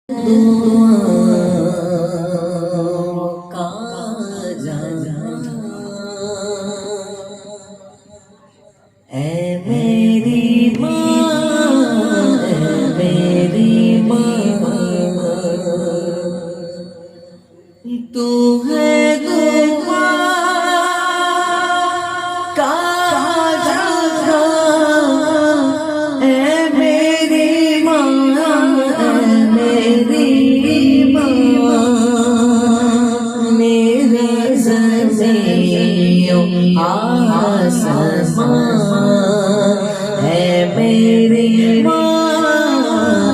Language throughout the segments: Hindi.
तू है दुआ का जगह, ऐ मेरी माँ, ऐ मेरी माँ, मेरे ज़मीओ आसमां, ऐ मेरी माँ,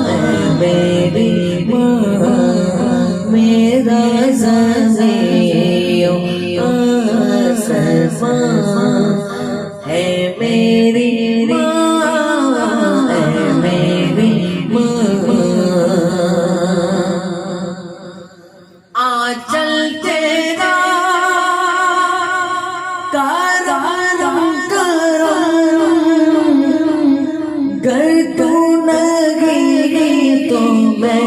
ऐ मेरी माँ, मेरा ज़मीओ आसमां, है मेरी माँ, है मेरी माँ। आंचल तेरा करम करम, गर तू नगी तो मैं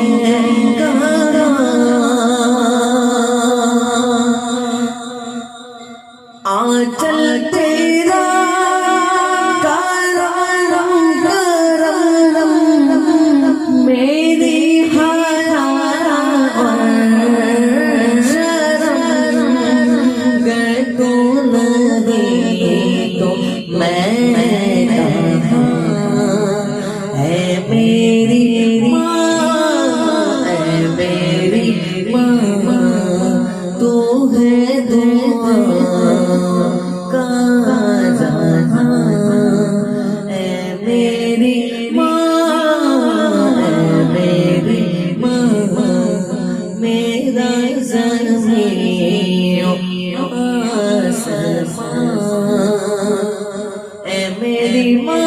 आंचल तेरा करम करम, मेरी हया शरम, गर तू नहीं तो मैं कहाँ, है मेरी माँ, है मेरी माँ, तू है दुआ का जहां, ऐ मेरी माँ, ऐ मेरी माँ, मेरा ज़मीओ आसमां, ऐ मेरी माँ।